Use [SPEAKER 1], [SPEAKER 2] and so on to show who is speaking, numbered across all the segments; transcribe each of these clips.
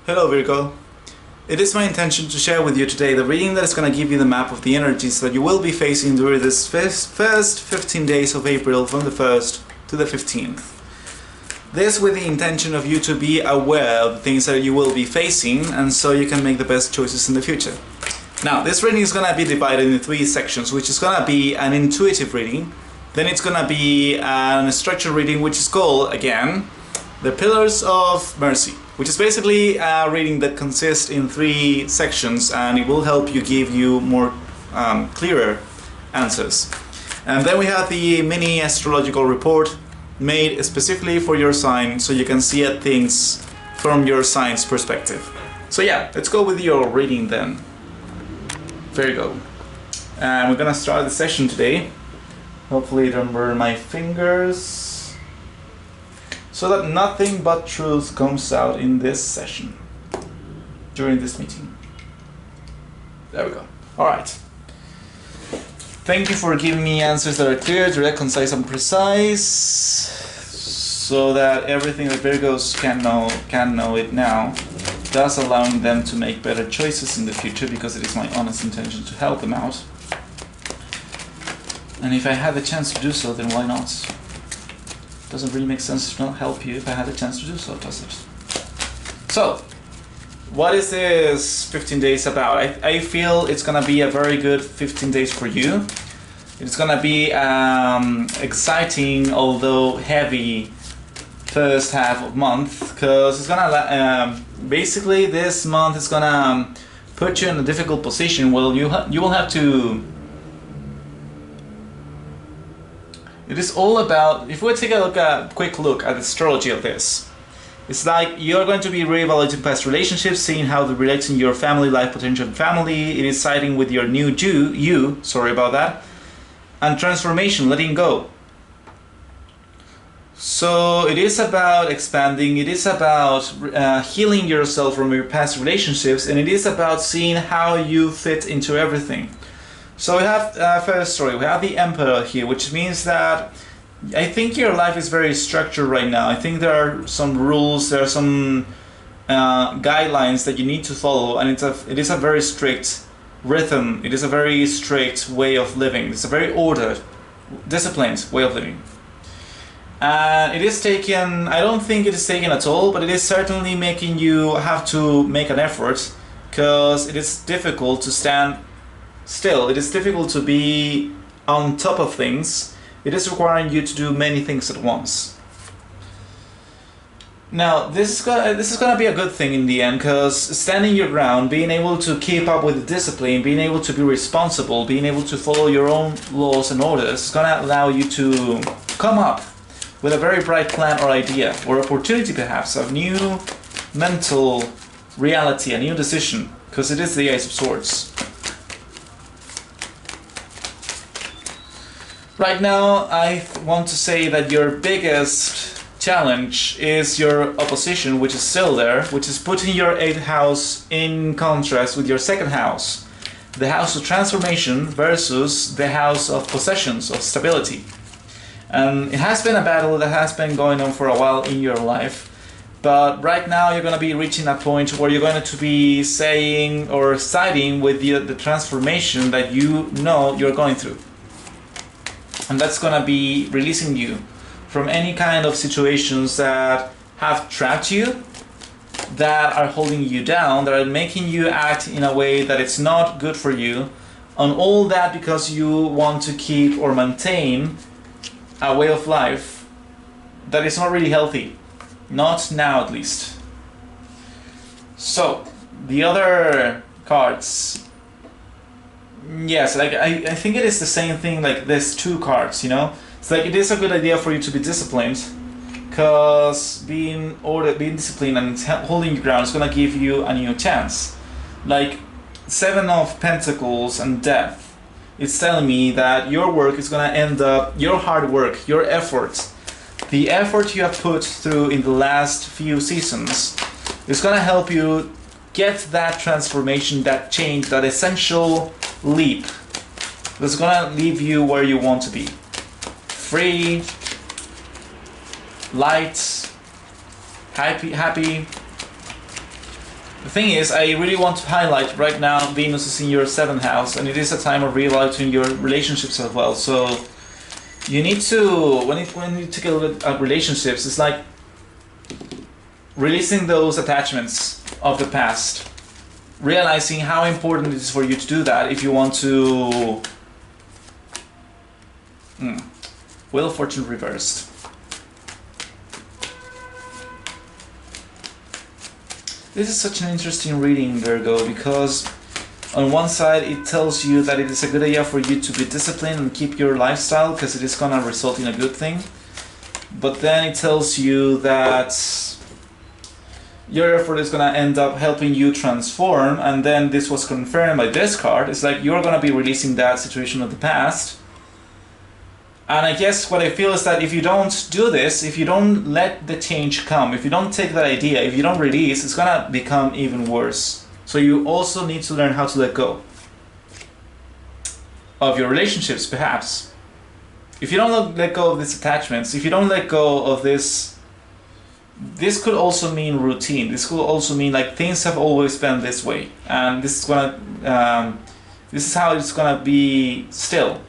[SPEAKER 1] Hello Virgo. It is my intention to share with you today the reading that is going to give you the map of the energies that you will be facing during this first 15 days of April from the 1st to the 15th. This with the intention of you to be aware of the things that you will be facing and so you can make the best choices in the future. Now, this reading is going to be divided into 3 sections, which is going to be an intuitive reading, then it's going to be a structured reading which is called, again, the Pillars of Mercy, which is basically a reading that consists in 3 sections and it will help you give you more clearer answers. And then we have the mini astrological report made specifically for your sign so you can see at things from your sign's perspective. So yeah, let's go with your reading then. Virgo. And we're gonna start the session today. Hopefully don't burn my fingers, so that nothing but truth comes out in this session, during this meeting. There we go. Alright. Thank you for giving me answers that are clear, direct, concise, and precise, so that everything that Virgos can know it now, thus allowing them to make better choices in the future, because it is my honest intention to help them out. And if I had the chance to do so, then why not? Doesn't really make sense to not help you if I had a chance to do so, does it? So, what is this 15 days about? I feel it's gonna be a very good 15 days for you. It's gonna be exciting, although heavy, first half of month, because it's gonna basically this month is gonna put you in a difficult position. Well, you will have to. It is all about, if we take a quick look at the astrology of this, it's like you're going to be reevaluating past relationships, seeing how they relate in your family life, potential family. It is siding with your new you, sorry about that, and transformation, letting go. So it is about expanding, it is about healing yourself from your past relationships, and it is about seeing how you fit into everything. So we have, first story, we have the Emperor here, which means that I think your life is very structured right now. I think there are some rules, there are some guidelines that you need to follow, and it is a very strict rhythm, it is a very strict way of living, it's a very ordered, disciplined way of living. And it is taken, I don't think it is taken at all, but it is certainly making you have to make an effort, because it is difficult to stand still, it is difficult to be on top of things. It is requiring you to do many things at once. Now, this is gonna be a good thing in the end, because standing your ground, being able to keep up with the discipline, being able to be responsible, being able to follow your own laws and orders is gonna allow you to come up with a very bright plan or idea, or opportunity perhaps, of new mental reality, a new decision, because it is the Ace of Swords. Right now, I want to say that your biggest challenge is your opposition, which is still there, which is putting your 8th house in contrast with your 2nd house, the house of transformation versus the house of possessions, of stability. And it has been a battle that has been going on for a while in your life, but right now you're going to be reaching a point where you're going to be saying or siding with the transformation that you know you're going through. And that's gonna be releasing you from any kind of situations that have trapped you, that are holding you down, that are making you act in a way that it's not good for you, and all that because you want to keep or maintain a way of life that is not really healthy. Not now, at least. So, the other cards. Yes, like I think it is the same thing like this 2 cards, you know? It's like it is a good idea for you to be disciplined, because being disciplined and holding your ground is gonna give you a new chance. Like 7 of Pentacles and Death, it's telling me that your work is gonna end up, your hard work, your effort, the effort you have put through in the last few seasons is gonna help you get that transformation, that change, that essential leap that's gonna leave you where you want to be. Free, light, happy, The thing is, I really want to highlight right now Venus is in your 7th house, and it is a time of reevaluating your relationships as well. So you need to, when you take a look at relationships, it's like releasing those attachments of the past, realizing how important it is for you to do that if you want to... Wheel of Fortune reversed. This is such an interesting reading, Virgo, because on one side it tells you that it is a good idea for you to be disciplined and keep your lifestyle because it is going to result in a good thing. But then it tells you that your effort is going to end up helping you transform, and then this was confirmed by this card. It's like you're going to be releasing that situation of the past. And I guess what I feel is that if you don't do this, if you don't let the change come, if you don't take that idea, if you don't release, it's gonna become even worse. So you also need to learn how to let go of your relationships, perhaps. If you don't let go of these attachments, if you don't let go of this could also mean routine. This could also mean like things have always been this way, and this is how it's gonna be still.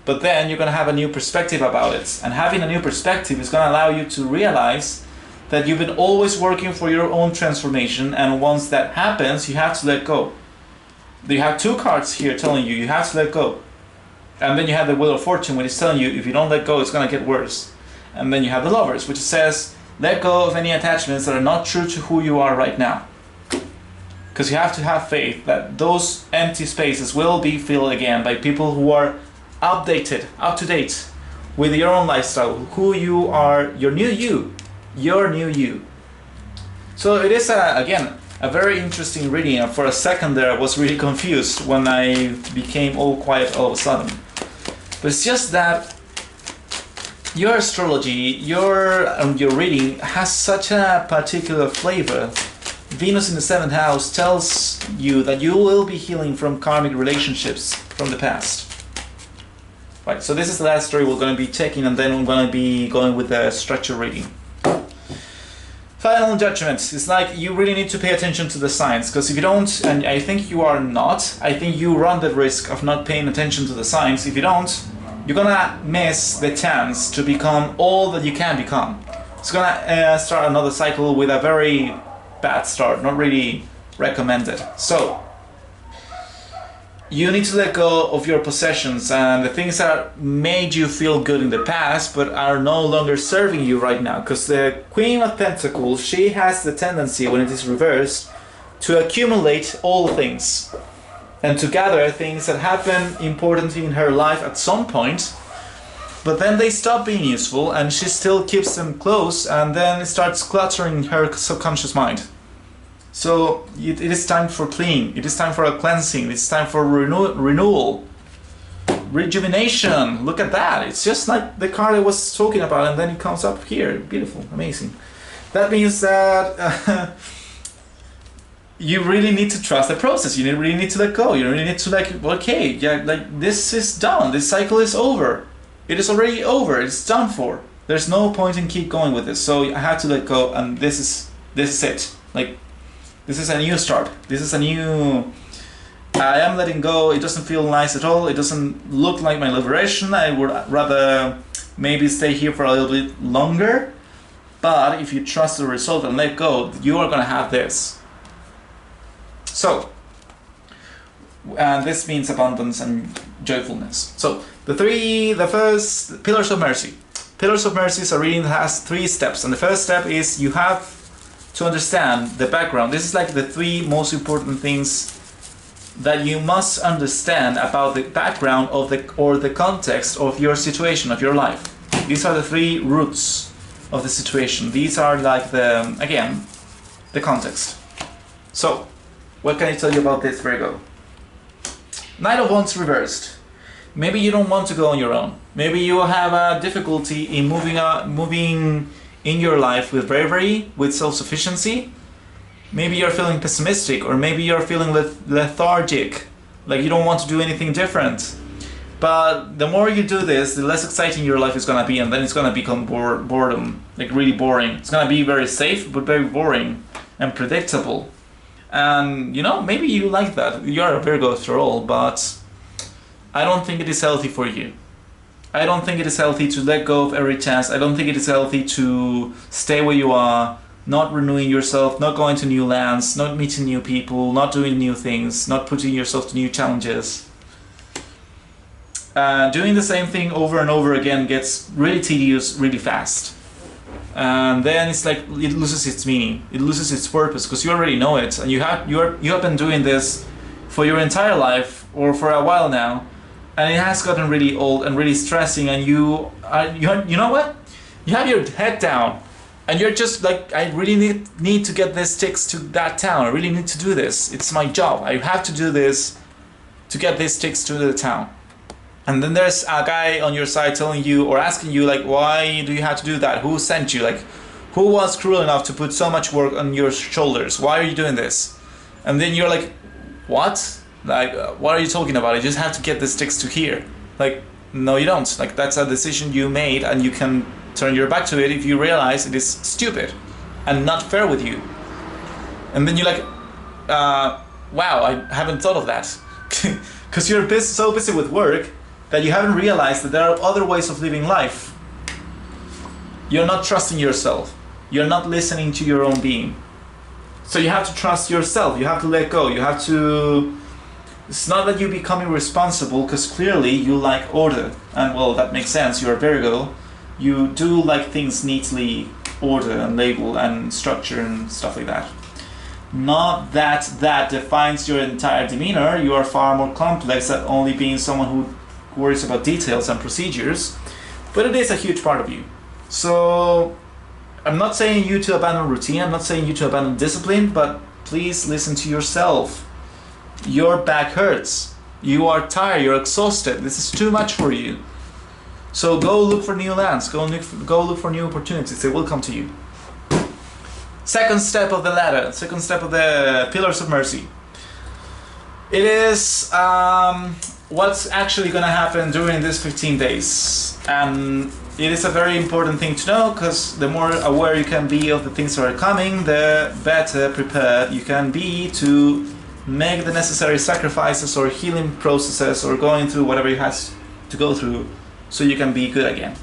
[SPEAKER 1] But then you're going to have a new perspective about it. And having a new perspective is going to allow you to realize that you've been always working for your own transformation, and once that happens, you have to let go. You have 2 cards here telling you have to let go. And then you have the Wheel of Fortune, which is telling you if you don't let go, it's going to get worse. And then you have the Lovers, which says let go of any attachments that are not true to who you are right now. Because you have to have faith that those empty spaces will be filled again by people who are updated, up to date with your own lifestyle, who you are, your new you. So it is again a very interesting reading, and for a second there I was really confused when I became all quiet all of a sudden. But it's just that your astrology, your reading has such a particular flavor. Venus in the 7th house tells you that you will be healing from karmic relationships from the past. Right, so this is the last story we're going to be taking, and then we're going to be going with the structure reading. Final judgment. It's like you really need to pay attention to the signs, because if you don't, and I think you are not, I think you run the risk of not paying attention to the signs. If you don't, you're going to miss the chance to become all that you can become. It's going to start another cycle with a very bad start, not really recommended. So you need to let go of your possessions and the things that made you feel good in the past but are no longer serving you right now, because the Queen of Pentacles, she has the tendency, when it is reversed, to accumulate all things and to gather things that have been important in her life at some point, but then they stop being useful and she still keeps them close, and then it starts cluttering her subconscious mind. So it is time for cleaning, it is time for a cleansing, it's time for renewal, rejuvenation. Look at that, it's just like the card I was talking about, and then it comes up here. Beautiful, amazing. That means that you really need to trust the process, you really need to let go, you really need to like, okay, yeah, like this is done, this cycle is over. It is already over, it's done for. There's no point in keep going with this, so I had to let go, and this is it. Like, this is a new start. This is a new... I am letting go. It doesn't feel nice at all. It doesn't look like my liberation. I would rather maybe stay here for a little bit longer. But if you trust the result and let go, you are going to have this. So, and this means abundance and joyfulness. So, the first, Pillars of Mercy. Pillars of Mercy is a reading that has 3 steps. And the first step is you have to understand the background. This is like the 3 most important things that you must understand about the background of the context of your situation, of your life. These are the 3 roots of the situation. These are like the context. So, what can I tell you about this, Virgo? Knight of Wands reversed. Maybe you don't want to go on your own. Maybe you have a difficulty in moving in your life with bravery, with self-sufficiency. Maybe you're feeling pessimistic, or maybe you're feeling lethargic, like you don't want to do anything different. But the more you do this, the less exciting your life is going to be, and then it's going to become boredom, like really boring. It's going to be very safe, but very boring and predictable. And you know, maybe you like that. You're a Virgo after all, but I don't think it is healthy for you. I don't think it is healthy to let go of every chance. I don't think it is healthy to stay where you are, not renewing yourself, not going to new lands, not meeting new people, not doing new things, not putting yourself to new challenges. Doing the same thing over and over again gets really tedious really fast. And then it's like it loses its meaning, it loses its purpose, because you already know it, and you have been doing this for your entire life or for a while now, and it has gotten really old and really stressing, and you know what? You have your head down, and you're just like, I really need to get these ticks to that town. I really need to do this. It's my job. I have to do this to get these ticks to the town. And then there's a guy on your side telling you or asking you like, why do you have to do that? Who sent you? Like, who was cruel enough to put so much work on your shoulders? Why are you doing this? And then you're like, what? Like, what are you talking about? You just have to get the sticks to here. Like, no you don't. Like, that's a decision you made, and you can turn your back to it if you realize it is stupid and not fair with you. And then you're like, wow, I haven't thought of that. Because you're so busy with work that you haven't realized that there are other ways of living life. You're not trusting yourself. You're not listening to your own being. So you have to trust yourself. You have to let go. You have to... It's not that you become irresponsible, because clearly you like order. And well, that makes sense. You're a Virgo. You do like things neatly ordered and labeled and structure and stuff like that. Not that that defines your entire demeanor. You are far more complex than only being someone who worries about details and procedures, but it is a huge part of you. So I'm not saying you to abandon routine, I'm not saying you to abandon discipline, but please listen to yourself. Your back hurts, you are tired, you're exhausted, this is too much for you. So go look for new lands, go look for new opportunities, they will come to you. Second step of the ladder, second step of the Pillars of Mercy. It is what's actually going to happen during these 15 days. And it is a very important thing to know, because the more aware you can be of the things that are coming, the better prepared you can be to make the necessary sacrifices or healing processes or going through whatever you have to go through so you can be good again.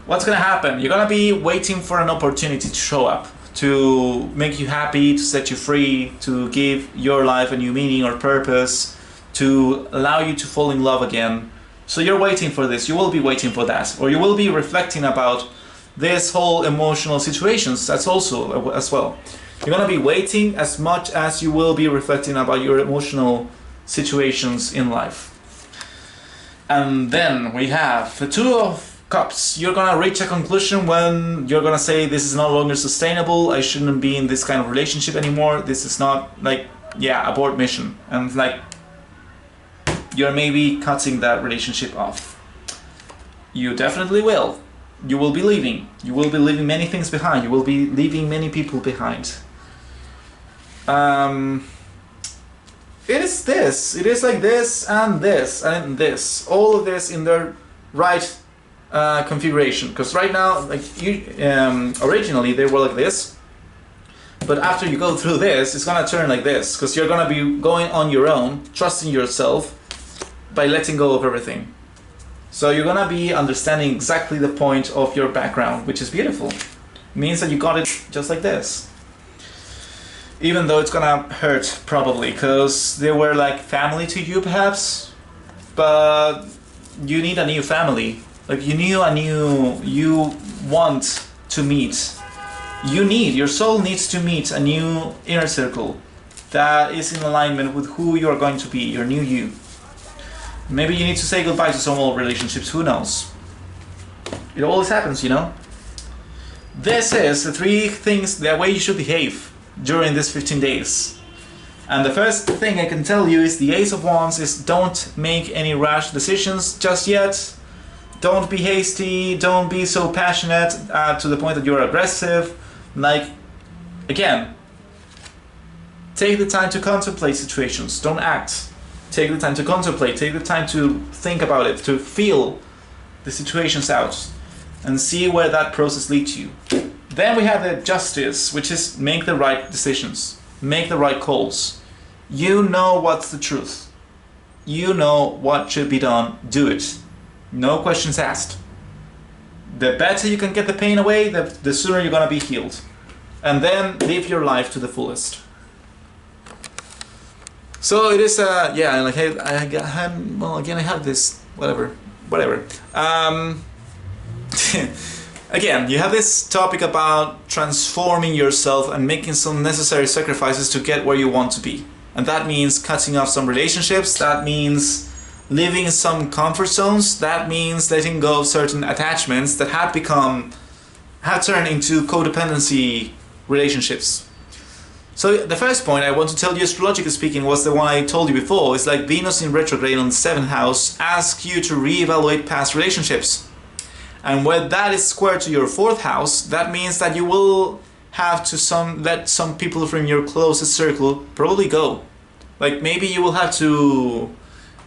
[SPEAKER 1] What's going to happen? You're going to be waiting for an opportunity to show up, to make you happy, to set you free, to give your life a new meaning or purpose, to allow you to fall in love again. So you're waiting for this, you will be waiting for that, or you will be reflecting about this whole emotional situations, that's also as well. You're gonna be waiting as much as you will be reflecting about your emotional situations in life. And then we have the Two of Cups. You're gonna reach a conclusion when you're gonna say, this is no longer sustainable, I shouldn't be in this kind of relationship anymore, this is not, like, yeah, abort mission. And like, you're maybe cutting that relationship off. You definitely will. You will be leaving. You will be leaving many things behind. You will be leaving many people behind. It is this. It is like this and this and this. All of this in their right configuration. Because right now, like originally they were like this. But after you go through this, it's gonna turn like this. Because you're gonna be going on your own, trusting yourself, by letting go of everything. So you're gonna be understanding exactly the point of your background, which is beautiful. It means that you got it just like this. Even though it's gonna hurt probably, because they were like family to you perhaps, but you need a new family. Like you want to meet. Your soul needs to meet a new inner circle that is in alignment with who you are going to be, your new you. Maybe you need to say goodbye to some old relationships, who knows? It always happens, you know? This is the 3 things, the way you should behave during these 15 days. And the first thing I can tell you is the Ace of Wands is don't make any rash decisions just yet. Don't be hasty, don't be so passionate to the point that you're aggressive. Like, again, take the time to contemplate situations, don't act. Take the time to contemplate, take the time to think about it, to feel the situations out and see where that process leads you. Then we have the Justice, which is make the right decisions. make the right calls. You know what's the truth. You know what should be done, do it. No questions asked. The better you can get the pain away, the sooner you're gonna be healed. And then live your life to the fullest. So it is, yeah, like well, again, I have this, whatever. Again, you have this topic about transforming yourself and making some necessary sacrifices to get where you want to be. And that means cutting off some relationships, that means living in some comfort zones, that means letting go of certain attachments that have turned into codependency relationships. So the first point I want to tell you, astrologically speaking, was the one I told you before. It's like Venus in retrograde on the 7th house asks you to reevaluate past relationships. And when that is square to your 4th house, that means that you will have to let some people from your closest circle probably go. Like maybe you will have to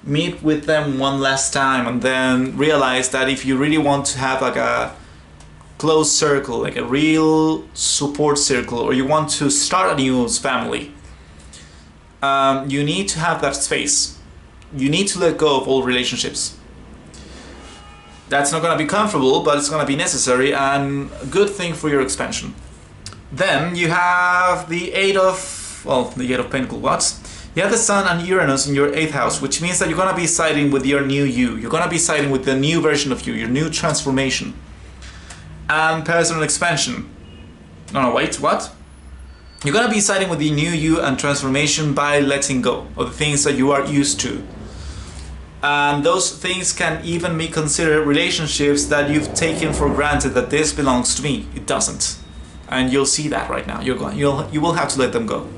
[SPEAKER 1] meet with them one last time and then realize that if you really want to have like a close circle, like a real support circle, or you want to start a new family, you need to have that space. You need to let go of old relationships. That's not going to be comfortable, but it's going to be necessary and a good thing for your expansion. Then you have the Eight of Pentacles. What? You have the Sun and Uranus in your 8th house, which means that you're going to be siding with your new you. You're going to be siding with the new version of you, your new transformation. And personal expansion. No, wait, what? You're going to be siding with the new you and transformation by letting go of the things that you are used to. And those things can even be considered relationships that you've taken for granted that this belongs to me. It doesn't. And you'll see that right now. You will have to let them go.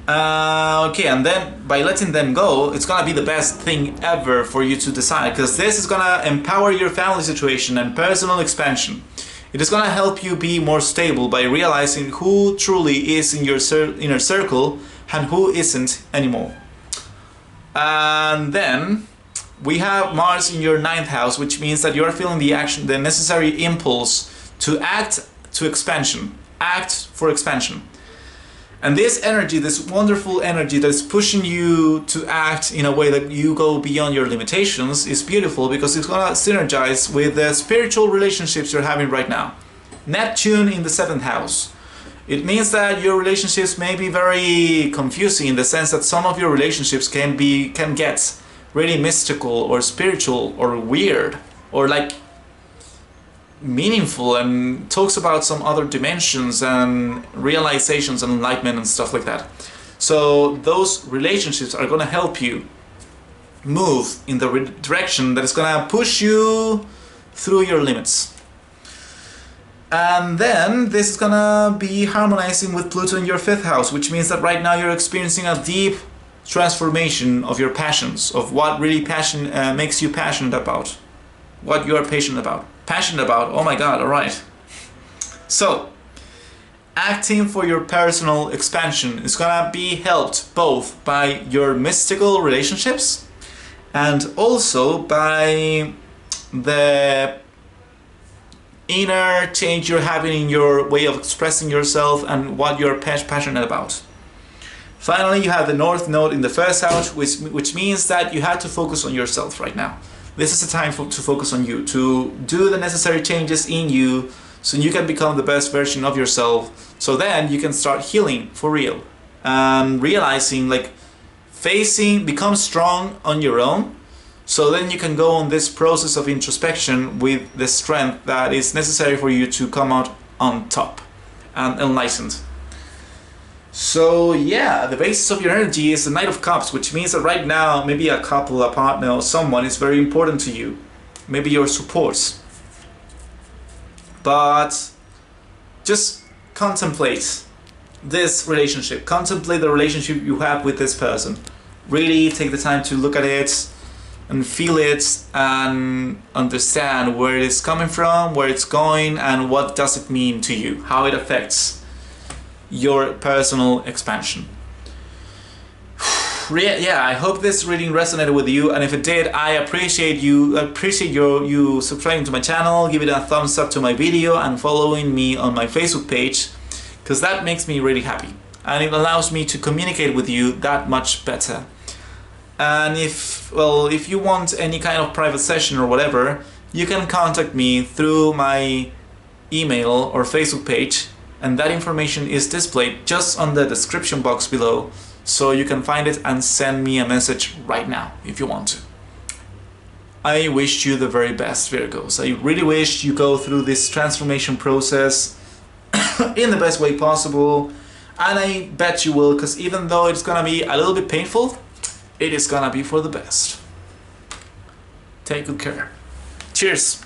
[SPEAKER 1] Okay, and then by letting them go, it's gonna be the best thing ever for you to decide, because this is gonna empower your family situation and personal expansion. It is gonna help you be more stable by realizing who truly is in your inner circle and who isn't anymore. And then we have Mars in your 9th house, which means that you are feeling the necessary impulse to act for expansion. And this energy, this wonderful energy that is pushing you to act in a way that you go beyond your limitations, is beautiful because it's gonna synergize with the spiritual relationships you're having right now. Neptune in the 7th house. It means that your relationships may be very confusing, in the sense that some of your relationships can get really mystical or spiritual or weird or like meaningful and talks about some other dimensions and realizations and enlightenment and stuff like that. So those relationships are going to help you move in the direction that is going to push you through your limits. And then this is gonna be harmonizing with Pluto in your 5th house, which means that right now you're experiencing a deep transformation of your passions, of what really makes you passionate about, what you are passionate about. Oh my god, alright. So, acting for your personal expansion is gonna be helped both by your mystical relationships and also by the inner change you're having in your way of expressing yourself and what you're passionate about. Finally, you have the North Node in the 1st house, which means that you have to focus on yourself right now. This is the time to focus on you, to do the necessary changes in you so you can become the best version of yourself, so then you can start healing for real and realizing, like, become strong on your own. So then you can go on this process of introspection with the strength that is necessary for you to come out on top and enlightened. So yeah, the basis of your energy is the Knight of Cups, which means that right now maybe a couple, a partner or someone is very important to you. Maybe your supports. But just contemplate this relationship. Contemplate the relationship you have with this person. Really take the time to look at it and feel it and understand where it's coming from, where it's going, and what does it mean to you, how it affects your personal expansion. Yeah, I hope this reading resonated with you, and if it did, I appreciate you subscribing to my channel, give it a thumbs up to my video, and following me on my Facebook page, because that makes me really happy. and it allows me to communicate with you that much better. And if you want any kind of private session or whatever, you can contact me through my email or Facebook page, and that information is displayed just on the description box below, so you can find it and send me a message right now if you want to. I wish you the very best, Virgos. I really wish you go through this transformation process in the best way possible, and I bet you will, because even though it's gonna be a little bit painful, it is gonna be for the best. Take good care. Cheers!